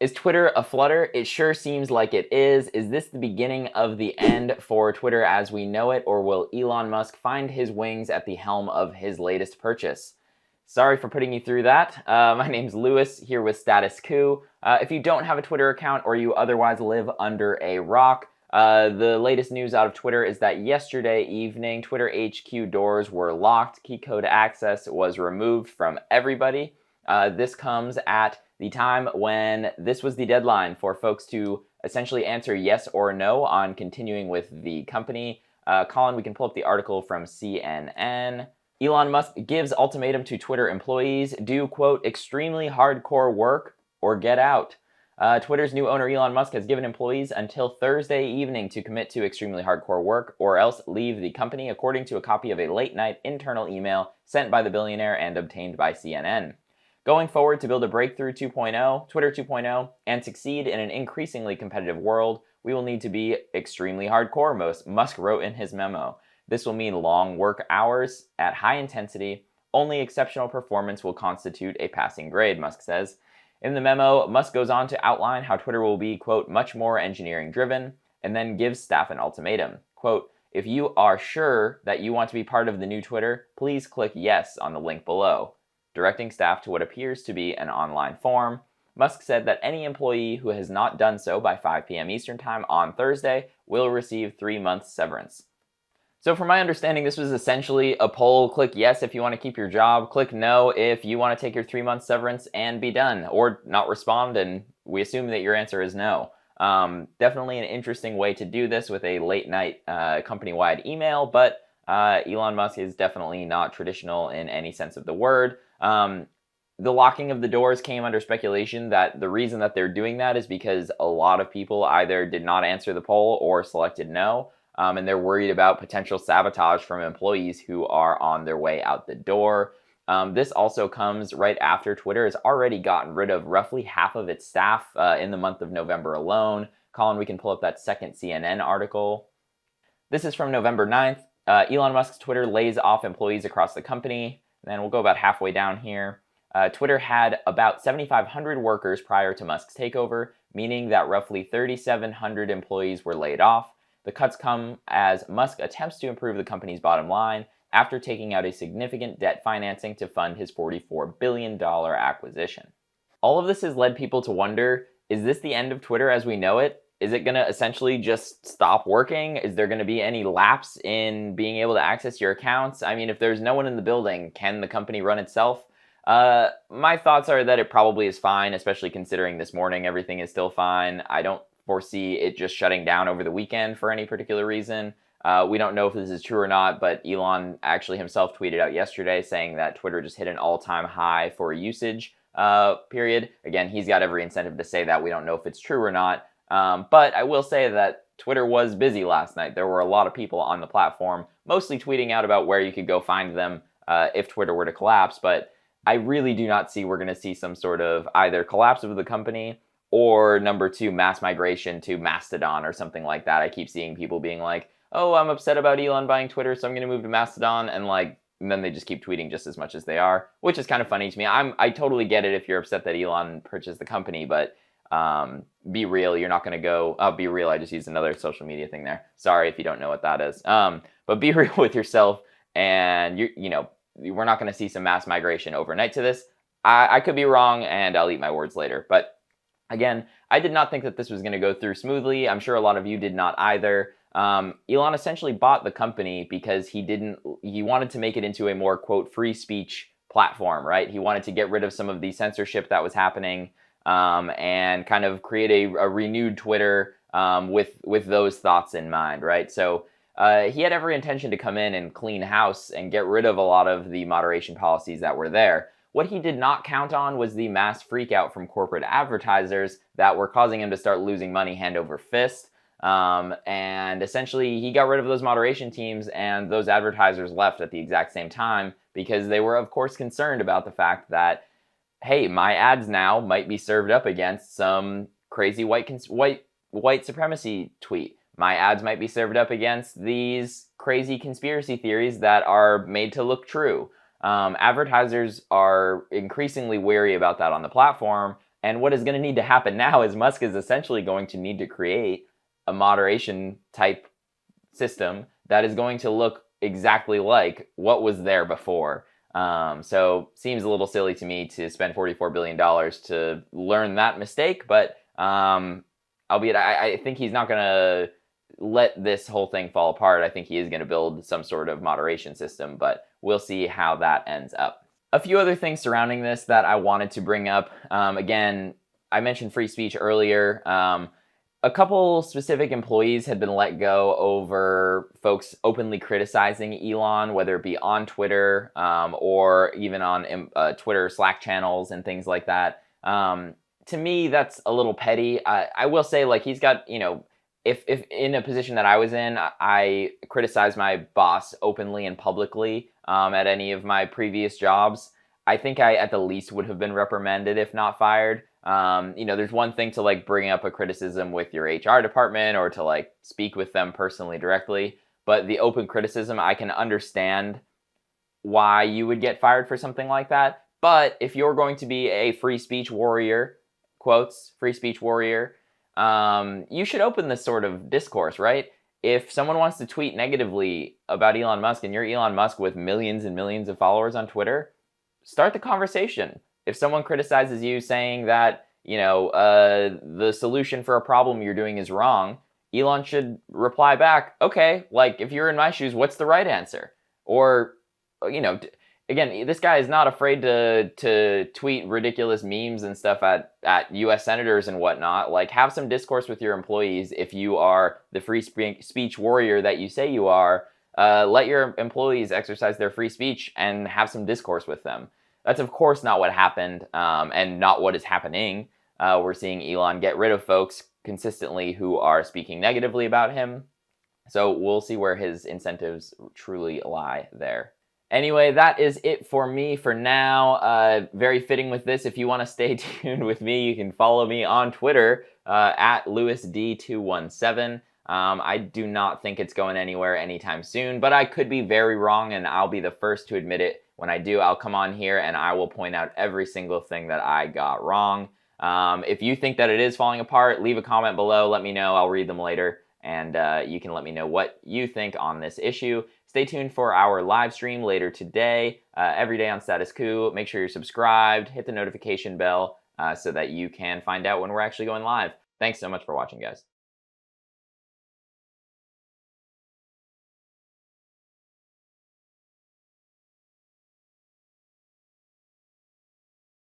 Is Twitter a flutter? It sure seems like it is. Is this the beginning of the end for Twitter as we know it, or will Elon Musk find his wings at the helm of his latest purchase? Sorry for putting you through that. My name's Lewis, here with Status Coup. If you don't have a Twitter account or you otherwise live under a rock, the latest news out of Twitter is that yesterday evening, Twitter HQ doors were locked. Key code access was removed from everybody. This comes at the time when this was the deadline for folks to essentially answer yes or no on continuing with the company. Colin, we can pull up the article from CNN. Elon Musk gives ultimatum to Twitter employees: do, quote, extremely hardcore work or get out. Twitter's new owner Elon Musk has given employees until Thursday evening to commit to extremely hardcore work or else leave the company, according to a copy of a late-night internal email sent by the billionaire and obtained by CNN. Going forward, to build a breakthrough 2.0, Twitter 2.0, and succeed in an increasingly competitive world, we will need to be extremely hardcore, Musk wrote in his memo. This will mean long work hours at high intensity. Only exceptional performance will constitute a passing grade, Musk says. In the memo, Musk goes on to outline how Twitter will be, quote, much more engineering driven, and then gives staff an ultimatum. Quote, if you are sure that you want to be part of the new Twitter, please click yes on the link below. Directing staff to what appears to be an online form, Musk said that any employee who has not done so by 5 p.m. Eastern Time on Thursday will receive 3 months severance. So from my understanding, this was essentially a poll. Click yes if you want to keep your job. Click no if you want to take your 3 month severance and be done, or not respond, and we assume that your answer is no. Definitely an interesting way to do this with a late night company-wide email, but Elon Musk is definitely not traditional in any sense of the word. The locking of the doors came under speculation that the reason that they're doing that is because a lot of people either did not answer the poll or selected no, and they're worried about potential sabotage from employees who are on their way out the door. This also comes right after Twitter has already gotten rid of roughly half of its staff in the month of November alone. Colin, we can pull up that second CNN article. This is from November 9th. Elon Musk's Twitter lays off employees across the company. Then we'll go about halfway down here. Twitter had about 7,500 workers prior to Musk's takeover, meaning that roughly 3,700 employees were laid off. The cuts come as Musk attempts to improve the company's bottom line after taking out a significant debt financing to fund his $44 billion acquisition. All of this has led people to wonder, is this the end of Twitter as we know it? Is it going to essentially just stop working? Is there going to be any lapse in being able to access your accounts? I mean, if there's no one in the building, can the company run itself? My thoughts are that it probably is fine, especially considering this morning everything is still fine. I don't foresee it just shutting down over the weekend for any particular reason. We don't know if this is true or not, but Elon actually himself tweeted out yesterday saying that Twitter just hit an all-time high for usage period. Again, he's got every incentive to say that. We don't know if it's true or not. But I will say that Twitter was busy last night. There were a lot of people on the platform, mostly tweeting out about where you could go find them if Twitter were to collapse. But I really do not see we're going to see some sort of either collapse of the company or number two, mass migration to Mastodon or something like that. I keep seeing people being like, oh, I'm upset about Elon buying Twitter, so I'm going to move to Mastodon. And then they just keep tweeting just as much as they are, which is kind of funny to me. I totally get it if you're upset that Elon purchased the company, but be real, you're not going to go, be real, I just used another social media thing there. Sorry if you don't know what that is. But be real with yourself, and we're not going to see some mass migration overnight to this. I could be wrong, and I'll eat my words later. But again, I did not think that this was going to go through smoothly. I'm sure a lot of you did not either. Elon essentially bought the company because he wanted to make it into a more, quote, free speech platform, right? He wanted to get rid of some of the censorship that was happening, and kind of create a renewed Twitter with those thoughts in mind, right? So he had every intention to come in and clean house and get rid of a lot of the moderation policies that were there. What he did not count on was the mass freakout from corporate advertisers that were causing him to start losing money hand over fist. And essentially, he got rid of those moderation teams, and those advertisers left at the exact same time because they were, of course, concerned about the fact that, hey, my ads now might be served up against some crazy white supremacy tweet. My ads might be served up against these crazy conspiracy theories that are made to look true. Advertisers are increasingly wary about that on the platform, And what is going to need to happen now is Musk is essentially going to need to create a moderation type system that is going to look exactly like what was there before. So seems a little silly to me to spend $44 billion to learn that mistake, but albeit I think he's not going to let this whole thing fall apart. I think he is going to build some sort of moderation system, but we'll see how that ends up. A few other things surrounding this that I wanted to bring up. Again, I mentioned free speech earlier. A couple specific employees had been let go over folks openly criticizing Elon, whether it be on Twitter or even on Twitter Slack channels and things like that. To me, that's a little petty. I will say, like, he's got, if in a position that I was in, I criticized my boss openly and publicly at any of my previous jobs, I think I at the least would have been reprimanded, if not fired. There's one thing to like bring up a criticism with your HR department or to like speak with them personally directly, but the open criticism, I can understand why you would get fired for something like that. But if you're going to be a free speech warrior, quotes, free speech warrior, you should open this sort of discourse, right? If someone wants to tweet negatively about Elon Musk and you're Elon Musk with millions and millions of followers on Twitter, start the conversation. If someone criticizes you saying that, the solution for a problem you're doing is wrong, Elon should reply back, okay, like if you're in my shoes, what's the right answer? Or, again, this guy is not afraid to tweet ridiculous memes and stuff at US senators and whatnot. Like, have some discourse with your employees if you are the free speech warrior that you say you are. Let your employees exercise their free speech and have some discourse with them. That's, of course, not what happened and not what is happening. We're seeing Elon get rid of folks consistently who are speaking negatively about him. So we'll see where his incentives truly lie there. Anyway, that is it for me for now. Very fitting with this. If you want to stay tuned with me, you can follow me on Twitter at LewisD217. I do not think it's going anywhere anytime soon, but I could be very wrong, and I'll be the first to admit it. When I do, I'll come on here and I will point out every single thing that I got wrong. If you think that it is falling apart, leave a comment below. Let me know. I'll read them later, and you can let me know what you think on this issue. Stay tuned for our live stream later today, every day on Status Coup. Make sure you're subscribed, hit the notification bell so that you can find out when we're actually going live. Thanks so much for watching, guys.